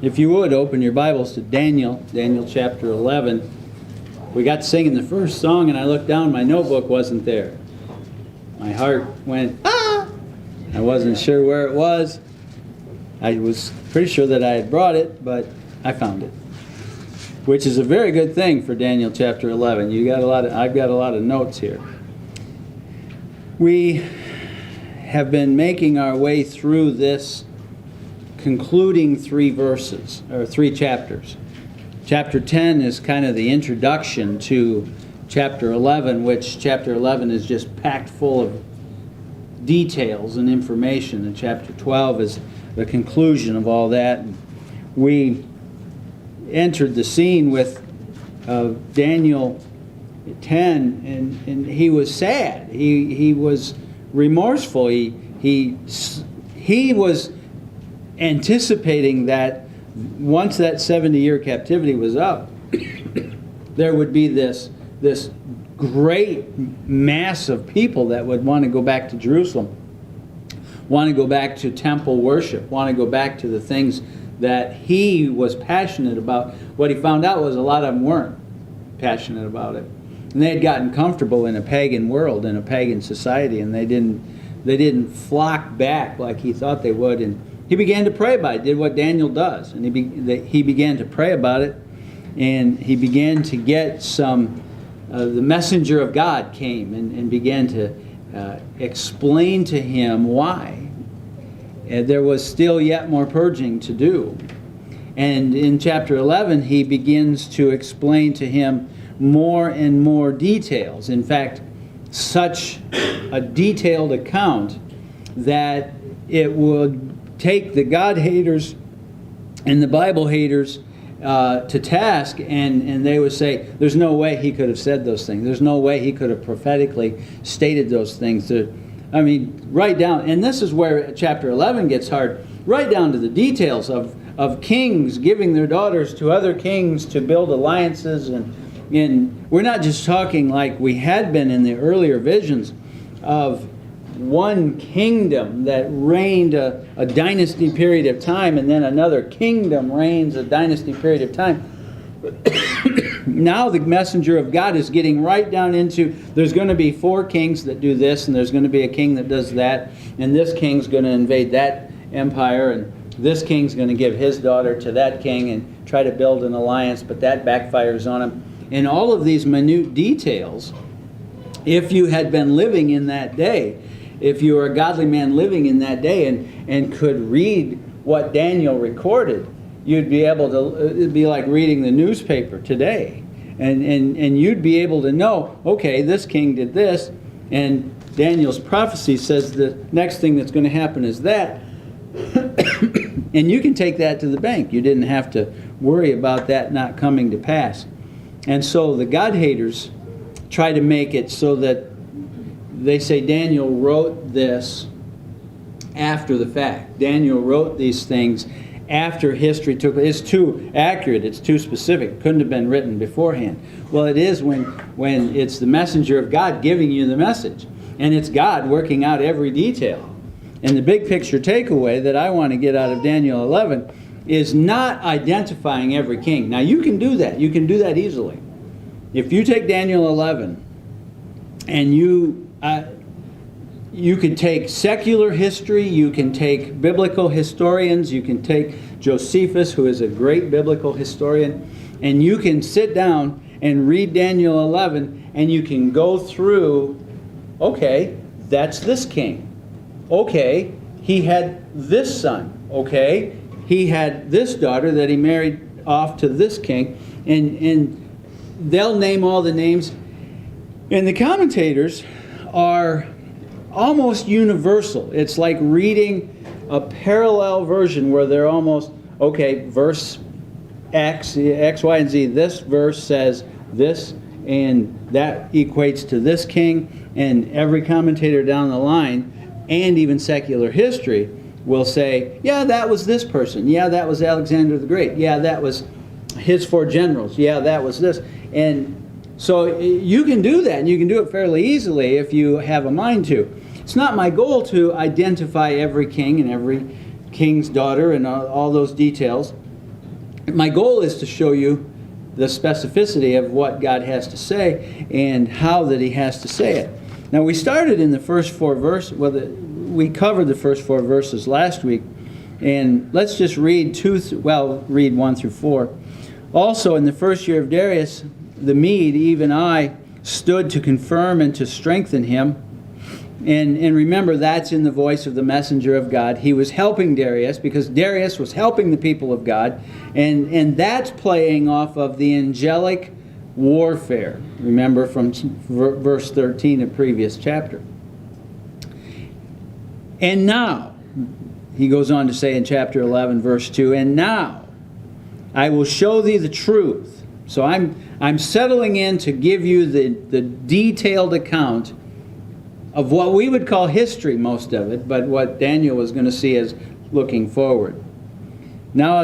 If you would, open your Bibles to Daniel chapter 11. We got singing the first song, and I looked down, my notebook wasn't there. My heart went, ah! I wasn't sure where it was. I was pretty sure that I had brought it, but I found it. Which is a very good thing for Daniel chapter 11. I've got a lot of notes here. We have been making our way through this concluding three chapters. Chapter 10 is kind of the introduction to chapter 11, which chapter 11 is just packed full of details and information, and chapter 12 is the conclusion of all that. We entered the scene with Daniel 10, and he was sad. He was remorseful. He was anticipating that once that 70-year captivity was up, there would be this great mass of people that would want to go back to Jerusalem, want to go back to temple worship, want to go back to the things that he was passionate about. What he found out was a lot of them weren't passionate about it. And they had gotten comfortable in a pagan world, in a pagan society, and they didn't flock back like he thought they would. And he began to pray about it, did what Daniel does. And he began to pray about it, and he began to get some, the messenger of God came and began to explain to him why. There was still yet more purging to do. And in chapter 11, he begins to explain to him more and more details. In fact, such a detailed account that it would take the God haters and the Bible haters to task, and they would say, there's no way he could have said those things. There's no way he could have prophetically stated those things. I mean, right down, and this is where chapter 11 gets hard, right down to the details of kings giving their daughters to other kings to build alliances. And we're not just talking like we had been in the earlier visions of one kingdom that reigned a dynasty period of time, and then another kingdom reigns a dynasty period of time. Now the messenger of God is getting right down into, there's going to be 4 kings that do this, and there's going to be a king that does that, and this king's going to invade that empire, and this king's going to give his daughter to that king and try to build an alliance, but that backfires on him. And all of these minute details, if you had been living in that day, if you were a godly man living in that day and could read what Daniel recorded, you'd be able to, it'd be like reading the newspaper today. And you'd be able to know, okay, this king did this, and Daniel's prophecy says the next thing that's going to happen is that. And you can take that to the bank. You didn't have to worry about that not coming to pass. And so the God haters try to make it so that they say Daniel wrote this after the fact. Daniel wrote these things after history took place. It's too accurate. It's too specific. It couldn't have been written beforehand. Well, it is when it's the messenger of God giving you the message. And it's God working out every detail. And the big picture takeaway that I want to get out of Daniel 11 is not identifying every king. Now, you can do that. You can do that easily. If you take Daniel 11 and you can take secular history, you can take biblical historians, you can take Josephus, who is a great biblical historian, and you can sit down and read Daniel 11, and you can go through, okay, that's this king. Okay, he had this son. Okay, he had this daughter that he married off to this king, and they'll name all the names. And the commentators are almost universal. It's like reading a parallel version where they're almost, okay, verse X, Y, and Z. This verse says this, and that equates to this king. And every commentator down the line, and even secular history, will say, yeah, that was this person. Yeah, that was Alexander the Great. Yeah, that was his 4 generals. Yeah, that was this. And so you can do that, and you can do it fairly easily if you have a mind to. It's not my goal to identify every king and every king's daughter and all those details. my goal is to show you the specificity of what God has to say and how that He has to say it. Now, we started in the first 4 verses. Well, we covered the first 4 verses last week, and let's just read read 1 through 4. Also, in the first year of Darius the Mede, even I stood to confirm and to strengthen him. And remember, that's in the voice of the messenger of God. He was helping Darius because Darius was helping the people of God. And that's playing off of the angelic warfare. Remember from verse 13 of previous chapter. And now, he goes on to say in chapter 11, verse 2, and now I will show thee the truth. So I'm settling in to give you the detailed account of what we would call history, most of it, but what Daniel was going to see as looking forward. Now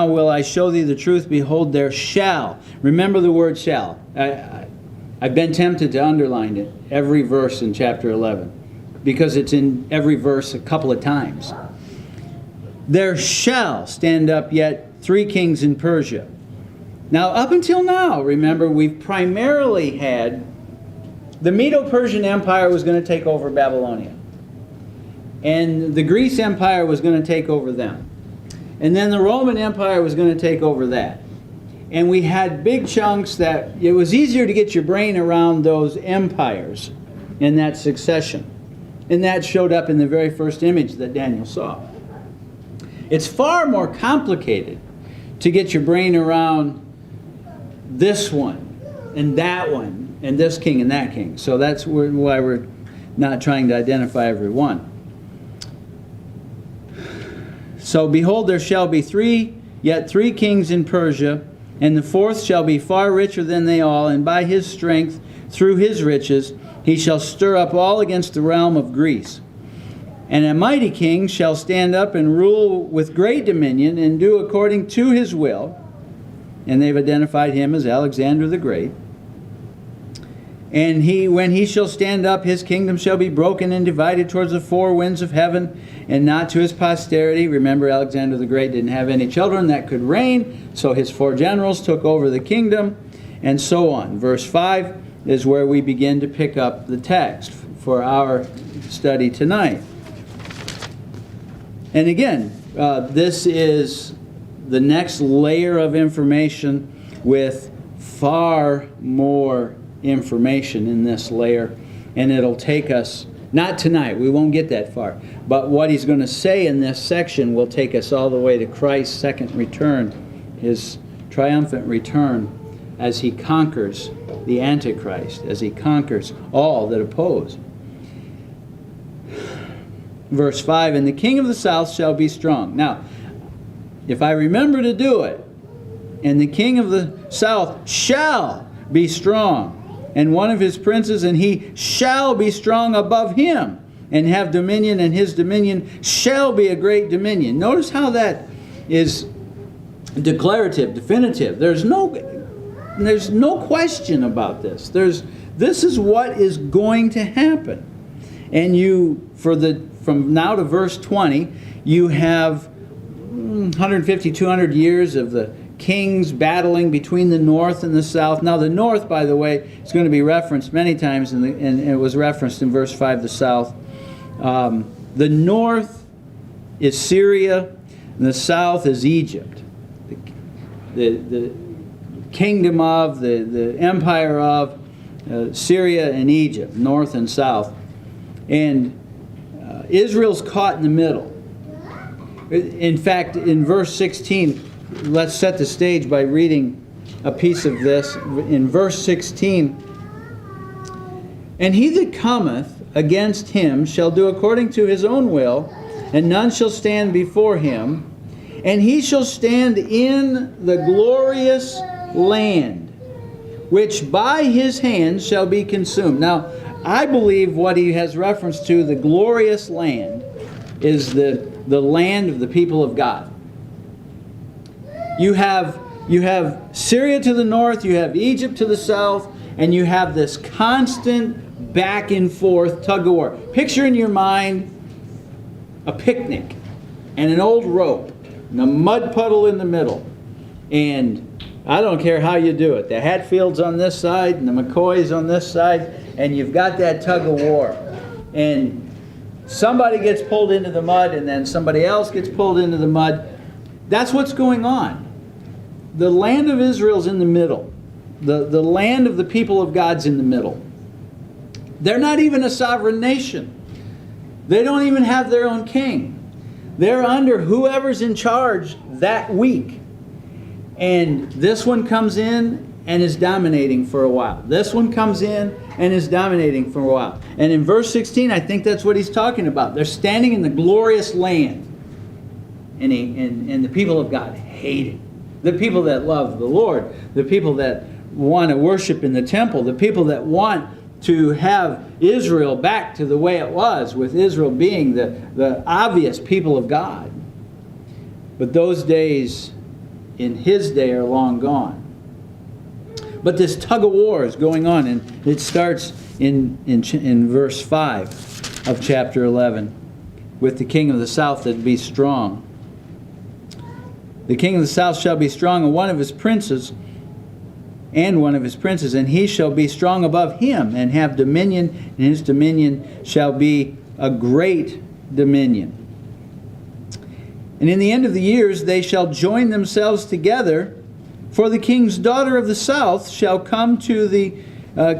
will I show thee the truth. Behold, there shall. Remember the word shall. I've been tempted to underline it every verse in chapter 11 because it's in every verse a couple of times. There shall stand up yet 3 kings in Persia. Now, up until now, remember, we've primarily had the Medo-Persian Empire was going to take over Babylonia. And the Greece Empire was going to take over them. And then the Roman Empire was going to take over that. And we had big chunks that it was easier to get your brain around those empires in that succession. And that showed up in the very first image that Daniel saw. It's far more complicated to get your brain around this one and that one and this king and that king. So that's why we're not trying to identify every one. So behold, there shall be yet three kings in Persia, and the fourth shall be far richer than they all, and by his strength, through his riches, he shall stir up all against the realm of Greece. And a mighty king shall stand up and rule with great dominion and do according to his will. And they've identified him as Alexander the Great. And when he shall stand up, his kingdom shall be broken and divided towards the 4 winds of heaven, and not to his posterity. Remember, Alexander the Great didn't have any children that could reign, so his 4 generals took over the kingdom, and so on. Verse 5 is where we begin to pick up the text for our study tonight. And again, this is the next layer of information with far more information in this layer, and it'll take us, not tonight, we won't get that far, but what he's going to say in this section will take us all the way to Christ's second return, his triumphant return, as he conquers the Antichrist, as he conquers all that oppose. Verse 5, and the king of the south shall be strong. Now, if I remember to do it, and the king of the south shall be strong, and one of his princes, and he shall be strong above him, and have dominion, and his dominion shall be a great dominion. Notice how that is declarative, definitive. There's no question about this. This is what is going to happen. And from now to verse 20, you have 150, 200 years of the kings battling between the north and the south. Now the north, by the way, is going to be referenced many times, and it was referenced in verse 5, the south. The north is Syria, and the south is Egypt. The kingdom of, the empire of Syria and Egypt, north and south. And Israel's caught in the middle. In fact, in verse 16, let's set the stage by reading a piece of this. In verse 16, and he that cometh against him shall do according to his own will, and none shall stand before him, and he shall stand in the glorious land, which by his hand shall be consumed. Now, I believe what he has reference to, the glorious land, is the land of the people of God. You have Syria to the north, you have Egypt to the south, and you have this constant back and forth tug of war. Picture in your mind a picnic and an old rope and a mud puddle in the middle. And I don't care how you do it. The Hatfields on this side and the McCoys on this side, and you've got that tug of war. And somebody gets pulled into the mud, and then somebody else gets pulled into the mud. That's what's going on. The land of Israel's in the middle. The land of the people of God's in the middle. They're not even a sovereign nation. They don't even have their own king. They're under whoever's in charge that week. And this one comes in and is dominating for a while. This one comes in and is dominating for a while. And in verse 16, I think that's what he's talking about. They're standing in the glorious land. And the people of God hate it. The people that love the Lord. The people that want to worship in the temple. The people that want to have Israel back to the way it was, with Israel being the obvious people of God. But those days in his day are long gone. But this tug of war is going on, and it starts in verse 5 of chapter 11, with the king of the south that be strong. The king of the south shall be strong, and one of his princes, and he shall be strong above him, and have dominion, and his dominion shall be a great dominion. And in the end of the years they shall join themselves together, for the king's daughter of the south shall come to the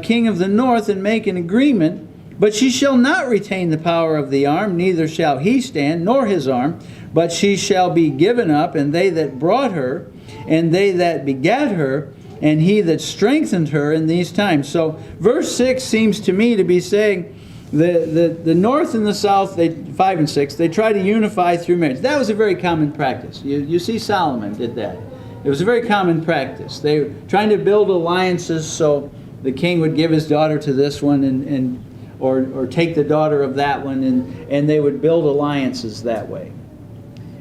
king of the north and make an agreement, but she shall not retain the power of the arm, neither shall he stand, nor his arm, but she shall be given up, and they that brought her, and they that begat her, and he that strengthened her in these times. So verse 6 seems to me to be saying the north and the south, 5 and 6, they try to unify through marriage. That was a very common practice. You see Solomon did that. It was a very common practice. They were trying to build alliances so the king would give his daughter to this one or take the daughter of that one, and they would build alliances that way.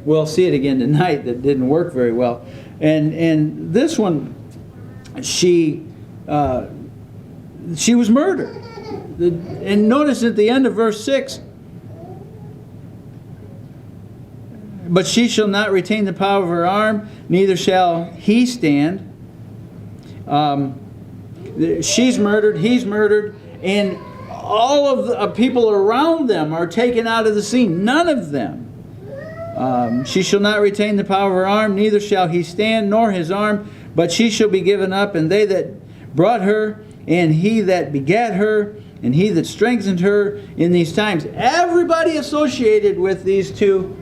We'll see it again tonight. That didn't work very well. And this one, she was murdered. And notice at the end of verse 6, but she shall not retain the power of her arm, neither shall he stand. She's murdered, he's murdered, and all of the people around them are taken out of the scene. None of them. She shall not retain the power of her arm, neither shall he stand, nor his arm, but she shall be given up, and they that brought her, and he that begat her, and he that strengthened her in these times. Everybody associated with these two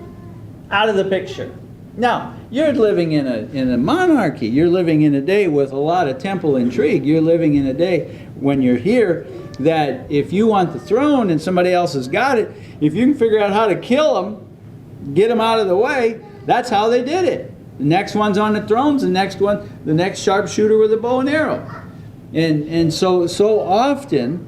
out of the picture. Now, you're living in a monarchy. You're living in a day with a lot of temple intrigue. You're living in a day when you're here that if you want the throne and somebody else has got it, if you can figure out how to kill them, get them out of the way, that's how they did it. The next one's on the thrones, the next sharpshooter with a bow and arrow. And so often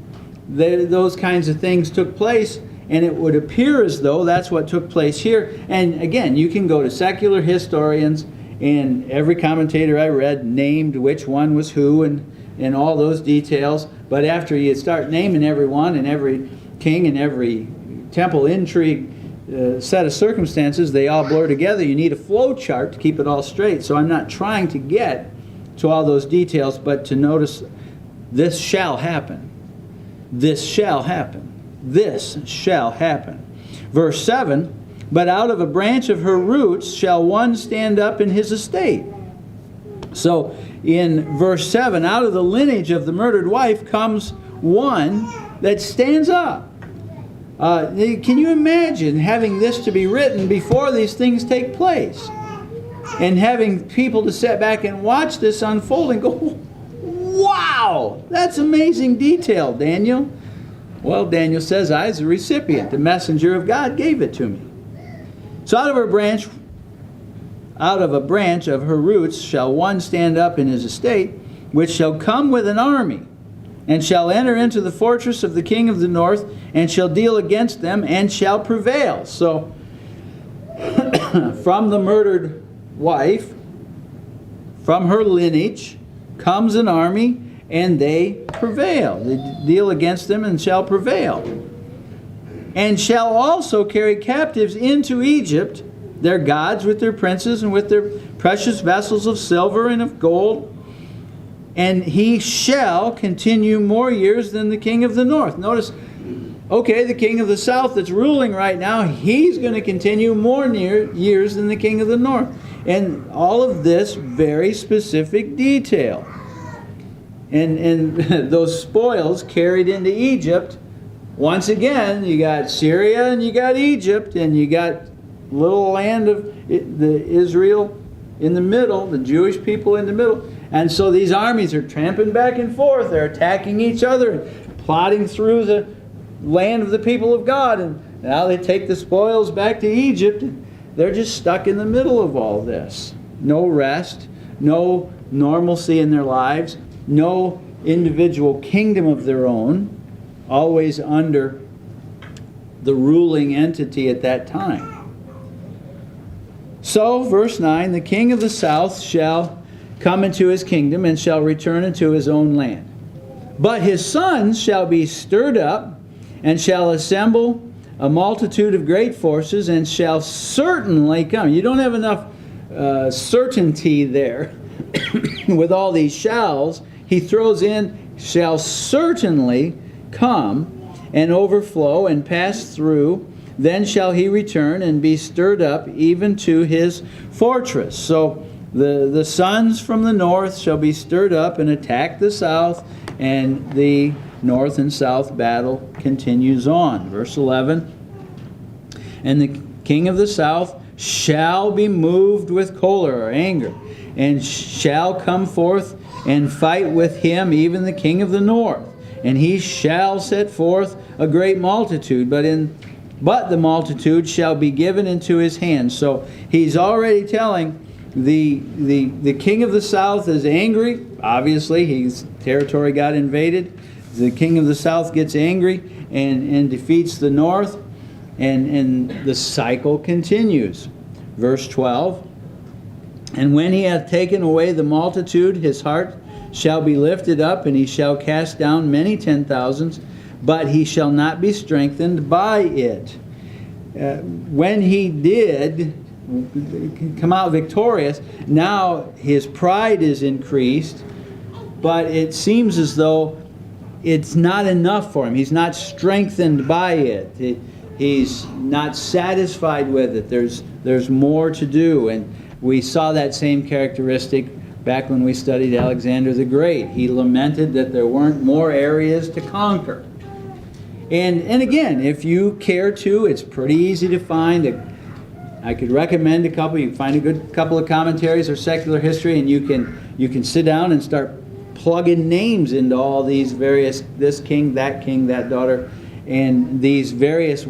those kinds of things took place, and it would appear as though that's what took place here. And again, you can go to secular historians, and every commentator I read named which one was who and all those details. But after you start naming everyone and every king and every temple intrigue set of circumstances, they all blur together. You need a flow chart to keep it all straight. So I'm not trying to get to all those details, but to notice this shall happen. This shall happen. This shall happen. Verse 7, but out of a branch of her roots shall one stand up in his estate. So in verse 7, out of the lineage of the murdered wife comes one that stands up. Can you imagine having this to be written before these things take place? And having people to sit back and watch this unfold and go, wow, that's amazing detail, Daniel. Well, Daniel says, I was the recipient. The messenger of God gave it to me. So out of a branch of her roots shall one stand up in his estate, which shall come with an army, and shall enter into the fortress of the king of the north, and shall deal against them, and shall prevail. So, from the murdered wife, from her lineage, comes an army, and they prevail. They deal against them and shall prevail. And shall also carry captives into Egypt, their gods, with their princes, and with their precious vessels of silver and of gold. And he shall continue more years than the king of the north. Notice, okay, the king of the south that's ruling right now, he's going to continue more years than the king of the north. And all of this very specific detail. And those spoils carried into Egypt. Once again, you got Syria and you got Egypt, and you got little land of the Israel in the middle, the Jewish people in the middle. And so these armies are tramping back and forth. They're attacking each other, plodding through the land of the people of God. And now they take the spoils back to Egypt. And they're just stuck in the middle of all this. No rest, no normalcy in their lives, no individual kingdom of their own, always under the ruling entity at that time. So, verse 9, the king of the south shall come into his kingdom and shall return into his own land. But his sons shall be stirred up and shall assemble a multitude of great forces and shall certainly come. You don't have enough certainty there with all these shalls. He throws in shall certainly come and overflow and pass through. Then shall he return and be stirred up even to his fortress. So the sons from the north shall be stirred up and attack the south, and the north and south battle continues on. Verse 11, and the king of the south shall be moved with choler or anger, and shall come forth and fight with him, even the king of the north. And he shall set forth a great multitude, but the multitude shall be given into his hand. So he's already telling the king of the south is angry. Obviously, his territory got invaded. The king of the south gets angry and defeats the north. And the cycle continues. Verse 12, and when he hath taken away the multitude, his heart shall be lifted up, and he shall cast down many 10,000s, but he shall not be strengthened by it. When he did come out victorious, now his pride is increased, but it seems as though it's not enough for him. He's not strengthened by it. He's not satisfied with it. There's more to do. And we saw that same characteristic back when we studied Alexander the Great. He lamented that there weren't more areas to conquer. And again, if you care to, it's pretty easy to find. I could recommend a couple. You can find a good couple of commentaries or secular history, and you can sit down and start plugging names into all these various, this king, that daughter, and these various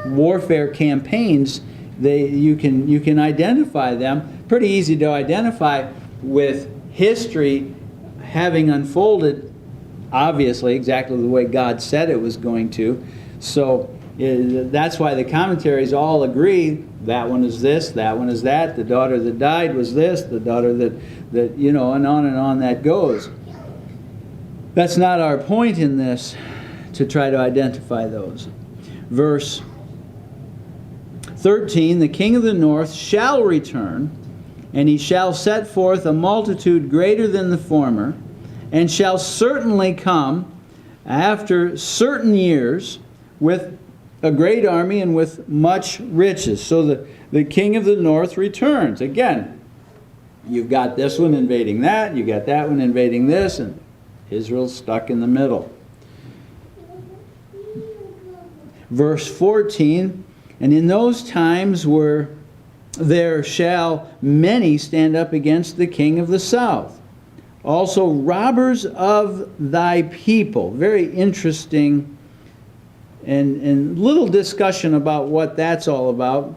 warfare campaigns. You can identify them. Pretty easy to identify with history having unfolded, obviously, exactly the way God said it was going to. So that's why the commentaries all agree, that one is this, that one is that, the daughter that died was this, the daughter that and on that goes. That's not our point in this, to try to identify those. Verse 13, the king of the north shall return, and he shall set forth a multitude greater than the former, and shall certainly come after certain years with a great army and with much riches. So the king of the north returns. Again, you've got this one invading that, you've got that one invading this, and Israel's stuck in the middle. Verse 14, and in those times there shall many stand up against the king of the south. Also robbers of thy people. Very interesting and little discussion about what that's all about.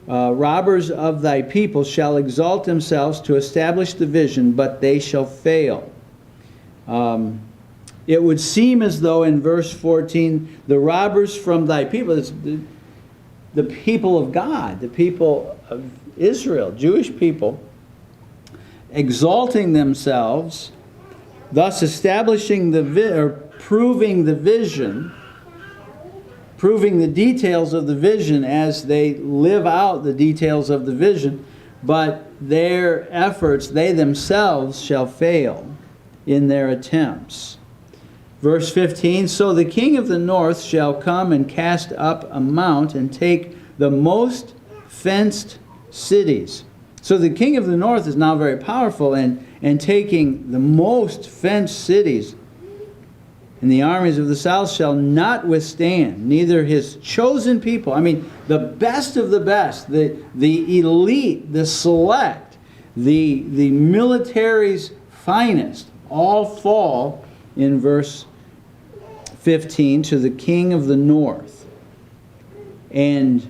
Robbers of thy people shall exalt themselves to establish the vision, but they shall fail. It would seem as though in verse 14, the robbers from thy people, it's the people of God, the people of Israel, Jewish people, exalting themselves, thus establishing proving the vision proving the details of the vision as they live out the details of the vision, but their efforts, they themselves shall fail in their attempts. Verse 15, so the king of the north shall come and cast up a mount and take the most fenced cities. So the king of the north is now very powerful and taking the most fenced cities. And the armies of the south shall not withstand, neither his chosen people. I mean, the best of the best, the elite, the select, the military's finest, all fall in verse 15 to the king of the north. And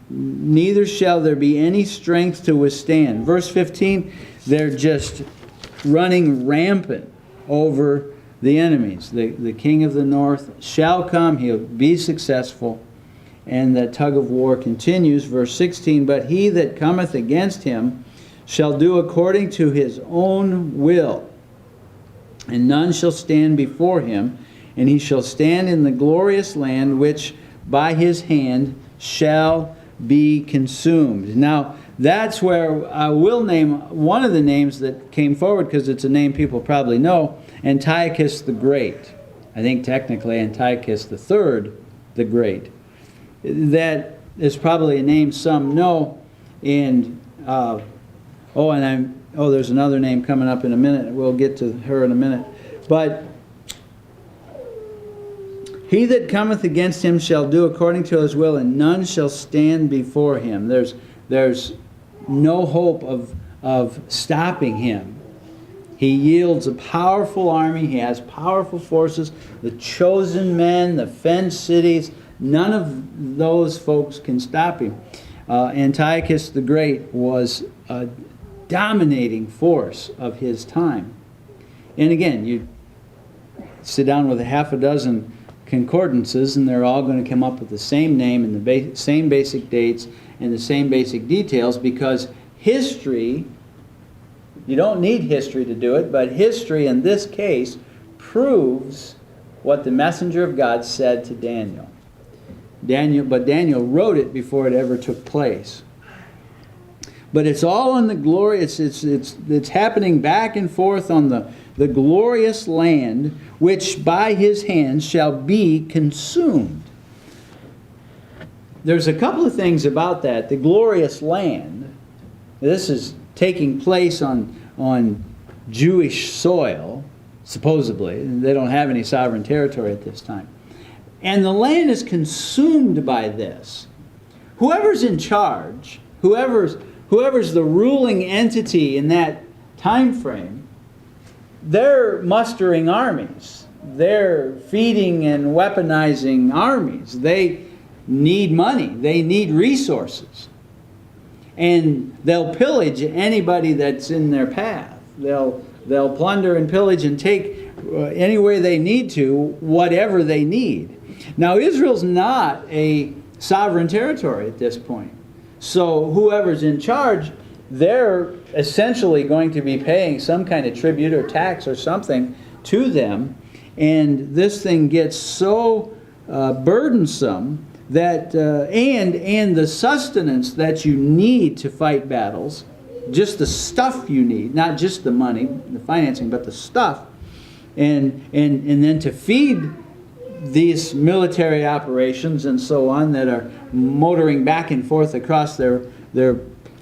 neither shall there be any strength to withstand. Verse 15, they're just running rampant over the enemies. The king of the north shall come. He'll be successful. And the tug of war continues. Verse 16, but he that cometh against him shall do according to his own will, and none shall stand before him, and he shall stand in the glorious land which by his hand shall be consumed. Now, that's where I will name one of the names that came forward, because it's a name people probably know, Antiochus the Great. I think technically Antiochus the Third the Great. That is probably a name some know. And there's another name coming up in a minute. We'll get to her in a minute. But he that cometh against him shall do according to his will, and none shall stand before him. There's no hope of stopping him. He yields a powerful army. He has powerful forces. The chosen men, the fenced cities, none of those folks can stop him. Antiochus the Great was a dominating force of his time. And again, you sit down with a half a dozen concordances, and they're all going to come up with the same name and the same basic dates and the same basic details, because history, you don't need history to do it, but history in this case proves what the messenger of God said to Daniel. But Daniel wrote it before it ever took place. But it's all in the glory. It's happening back and forth on the glorious land, which by his hand shall be consumed. There's a couple of things about that. The glorious land, this is taking place on Jewish soil, supposedly. They don't have any sovereign territory at this time. And the land is consumed by this. Whoever's in charge, whoever's the ruling entity in that time frame, they're mustering armies. They're feeding and weaponizing armies. They need money. They need resources. And they'll pillage anybody that's in their path. They'll plunder and pillage and take any way they need to, whatever they need. Now, Israel's not a sovereign territory at this point. So whoever's in charge, they're essentially going to be paying some kind of tribute or tax or something to them. And this thing gets so burdensome that and the sustenance that you need to fight battles, just the stuff you need, not just the money, the financing, but the stuff, and then to feed these military operations and so on that are motoring back and forth across their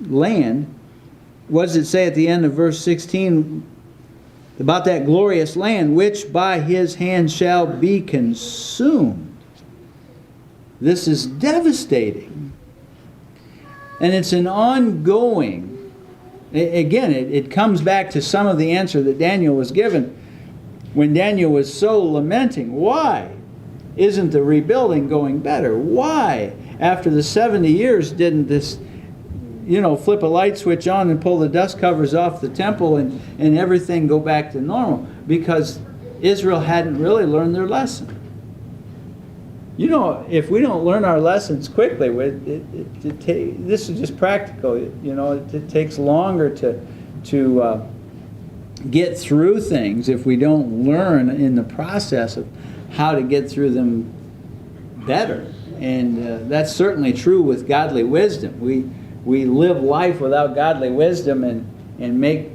land. What does it say at the end of verse 16 about that glorious land, which by his hand shall be consumed? This is devastating. And it's an ongoing, again, it comes back to some of the answer that Daniel was given when Daniel was so lamenting. Why isn't the rebuilding going better? Why, after the 70 years, didn't this, flip a light switch on and pull the dust covers off the temple and everything go back to normal? Because Israel hadn't really learned their lesson. If we don't learn our lessons quickly, this is just practical. It takes longer to get through things if we don't learn in the process of how to get through them better. And that's certainly true with godly wisdom. We live life without godly wisdom and make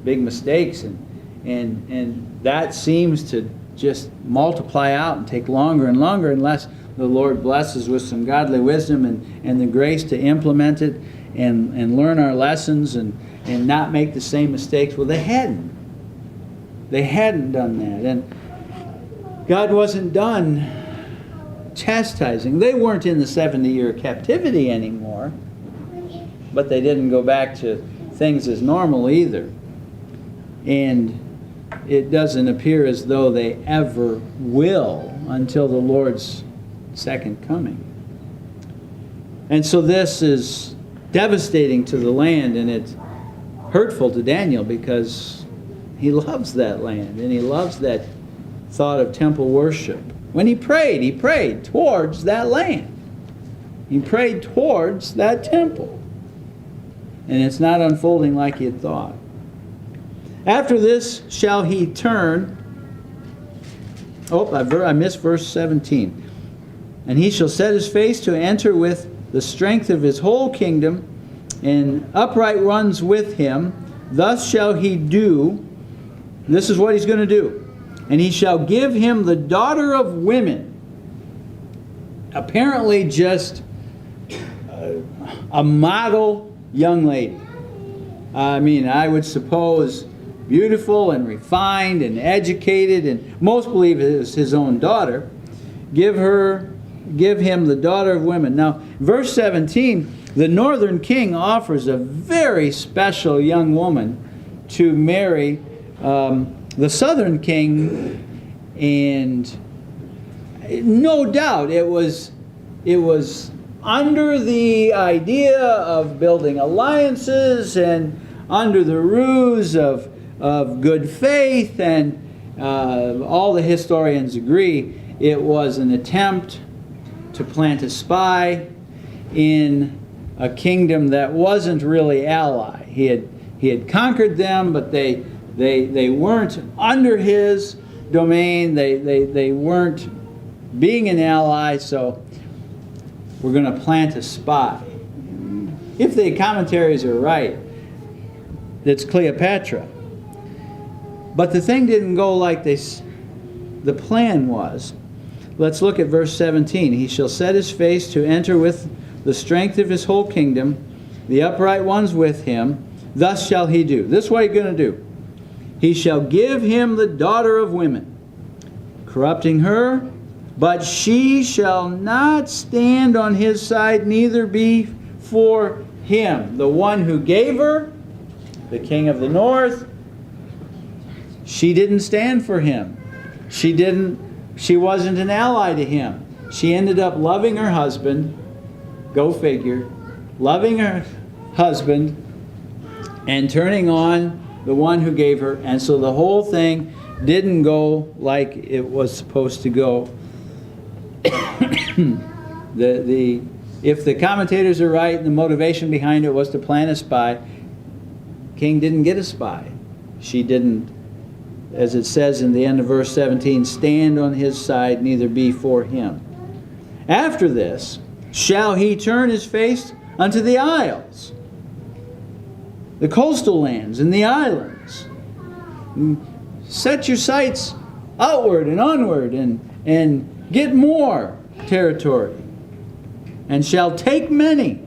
big mistakes. And that seems to just multiply out and take longer and longer unless the Lord blesses with some godly wisdom and the grace to implement it and learn our lessons and not make the same mistakes. Well, they hadn't. They hadn't done that. And God wasn't done chastising. They weren't in the 70-year captivity anymore, but they didn't go back to things as normal either. And it doesn't appear as though they ever will until the Lord's second coming. And so this is devastating to the land, and it's hurtful to Daniel because he loves that land and he loves that thought of temple worship. When he prayed towards that land. He prayed towards that temple. And it's not unfolding like he had thought. After this shall he turn. I missed verse 17. And he shall set his face to enter with the strength of his whole kingdom, and upright ones with him. Thus shall he do. This is what he's going to do. And he shall give him the daughter of women. Apparently just a model young lady. I mean, I would suppose beautiful and refined and educated, and most believe it is his own daughter. Give him the daughter of women. Now, verse 17, the northern king offers a very special young woman to marry the southern king, and no doubt it was under the idea of building alliances and under the ruse of good faith, and all the historians agree it was an attempt to plant a spy in a kingdom that wasn't really ally. He had conquered them, but they weren't under his domain. They weren't being an ally, so we're going to plant a spy. If the commentaries are right, it's Cleopatra. But the thing didn't go like the plan was. Let's look at verse 17. He shall set his face to enter with the strength of his whole kingdom, the upright ones with him. Thus shall he do. This is what he's going to do. He shall give him the daughter of women, corrupting her, but she shall not stand on his side, neither be for him. The one who gave her, the king of the north, she didn't stand for him. She wasn't an ally to him. She ended up loving her husband, go figure, loving her husband and turning on the one who gave her. And so the whole thing didn't go like it was supposed to go. If the commentators are right, the motivation behind it was to plant a spy. King didn't get a spy. She didn't, as it says in the end of verse 17, stand on his side, neither be for him. After this shall he turn his face unto the isles, the coastal lands and the islands. Set your sights outward and onward and get more territory, and shall take many.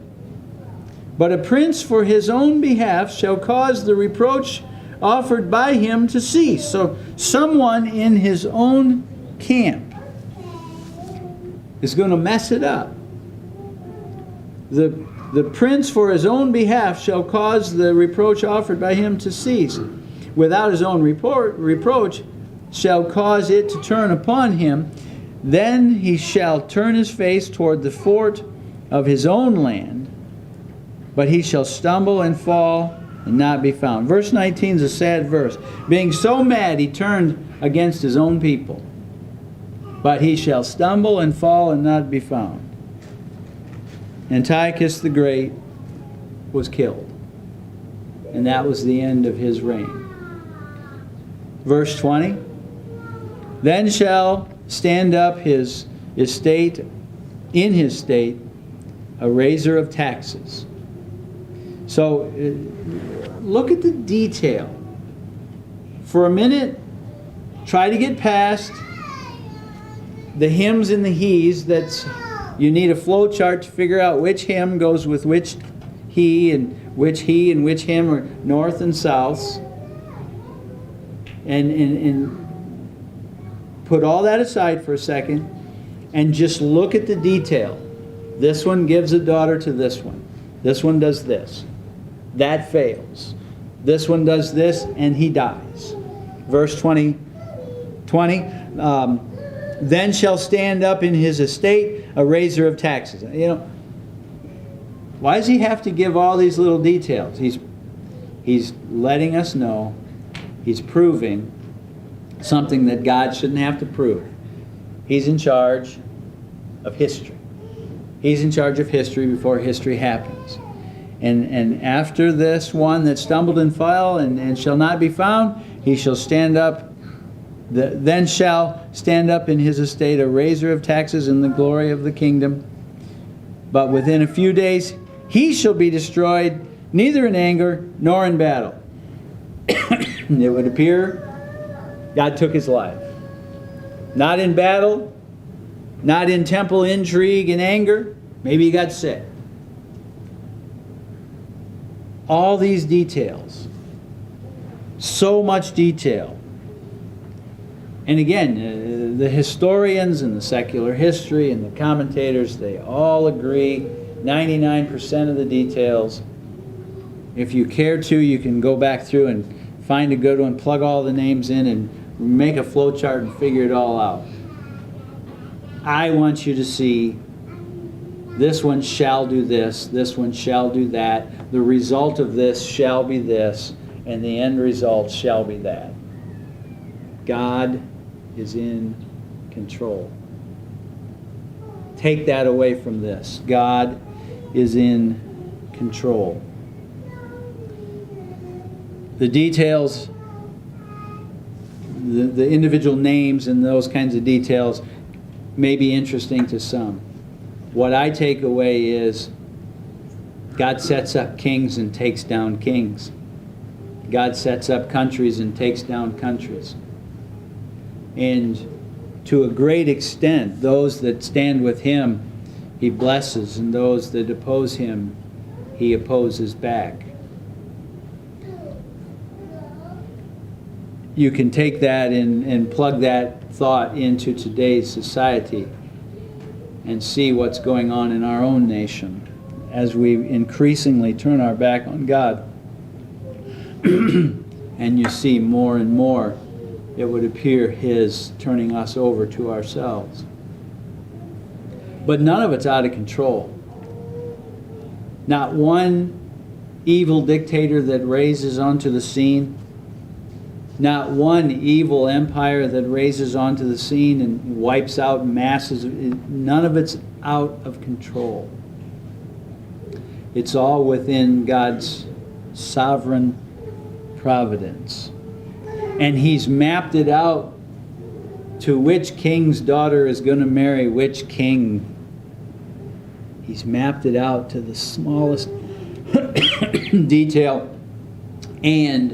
But a prince for his own behalf shall cause the reproach offered by him to cease. So someone in his own camp is going to mess it up. The prince for his own behalf shall cause the reproach offered by him to cease. Without his own reproach shall cause it to turn upon him. Then he shall turn his face toward the fort of his own land, but he shall stumble and fall and not be found. Verse 19 is a sad verse. Being so mad, he turned against his own people. But he shall stumble and fall and not be found. Antiochus the Great was killed. And that was the end of his reign. Verse 20. Then shall stand up his estate, in his state, a raiser of taxes. So look at the detail. For a minute, try to get past the hims and the he's. That's, you need a flow chart to figure out which him goes with which he and which him are north and south. And put all that aside for a second and just look at the detail. This one gives a daughter to this one. This one does this. That fails. This one does this and he dies. Verse 20. Then shall stand up in his estate a raiser of taxes. You know, why does he have to give all these little details? He's letting us know, he's proving something that God shouldn't have to prove. He's in charge of history. He's in charge of history before history happens. And after this one that stumbled and fell and shall not be found, he shall stand up. Then shall stand up in his estate a raiser of taxes in the glory of the kingdom. But within a few days he shall be destroyed, neither in anger nor in battle. It would appear God took his life. Not in battle, not in temple intrigue and anger. Maybe he got sick. All these details. So much detail. And again, the historians and the secular history and the commentators, they all agree 99% of the details. If you care to, you can go back through and find a good one, plug all the names in, and make a flow chart and figure it all out. I want you to see this one shall do this one shall do that, the result of this shall be this, and the end result shall be that. God is in control. Take that away from this. God is in control. The details, the individual names and those kinds of details may be interesting to some. What I take away is God sets up kings and takes down kings. God sets up countries and takes down countries. And to a great extent, those that stand with him, he blesses, and those that oppose him, he opposes back. You can take that and plug that thought into today's society and see what's going on in our own nation as we increasingly turn our back on God. And you see more and more, it would appear, his turning us over to ourselves. But none of it's out of control. Not one evil dictator that raises onto the scene. Not one evil empire that raises onto the scene and wipes out masses. None of it's out of control. It's all within God's sovereign providence. And he's mapped it out to which king's daughter is going to marry which king. He's mapped it out to the smallest detail, and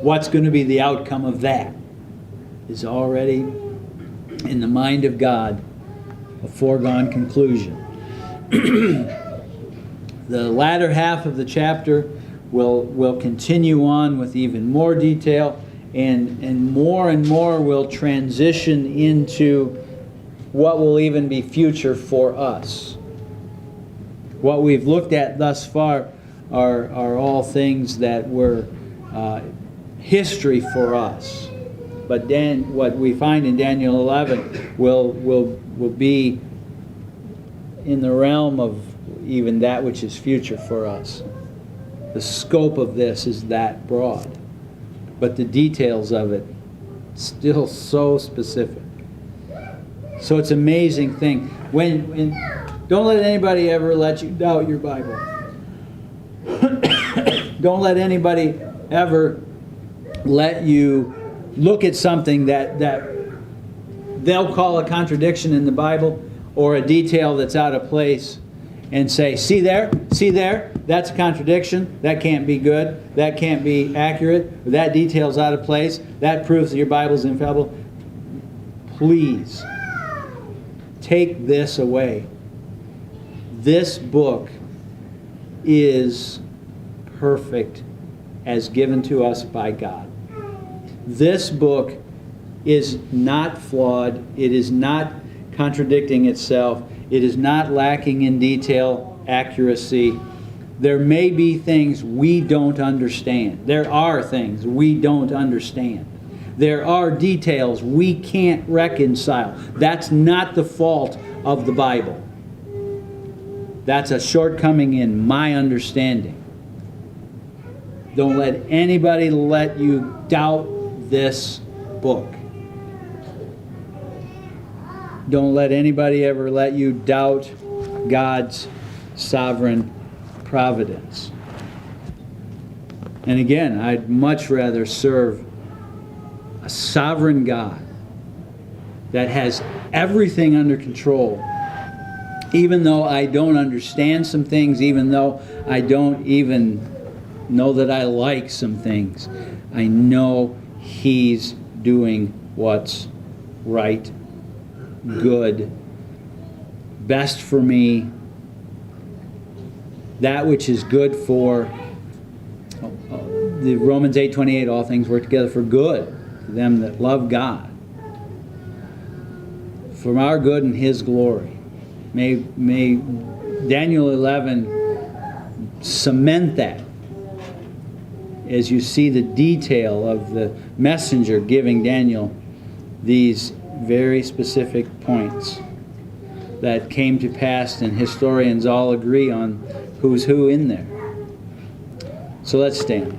what's going to be the outcome of that is already in the mind of God a foregone conclusion. The latter half of the chapter will continue on with even more detail, and more will transition into what will even be future for us. What we've looked at thus far are all things that were history for us. But what we find in Daniel 11 will be in the realm of even that which is future for us. The scope of this is that broad, but the details of it still so specific. So it's an amazing thing. When don't let anybody ever let you doubt your Bible. Don't let anybody ever let you look at something that they'll call a contradiction in the Bible or a detail that's out of place and say, see there, that's a contradiction, that can't be good, that can't be accurate, that detail's out of place, that proves that your Bible's infallible. Please, take this away. This book is perfect as given to us by God. This book is not flawed. It is not contradicting itself. It is not lacking in detail, accuracy. There may be things we don't understand. There are things we don't understand. There are details we can't reconcile. That's not the fault of the Bible. That's a shortcoming in my understanding. Don't let anybody let you doubt this book. Don't let anybody ever let you doubt God's sovereign providence. And again, I'd much rather serve a sovereign God that has everything under control, even though I don't understand some things, even though I don't even know that I like some things. I know He's doing what's right, good, best for me, that which is good for the Romans 8:28, all things work together for good to them that love God, for our good and His glory. May Daniel 11 cement that as you see the detail of the messenger giving Daniel these very specific points that came to pass, and historians all agree on who's who in there. So let's stand.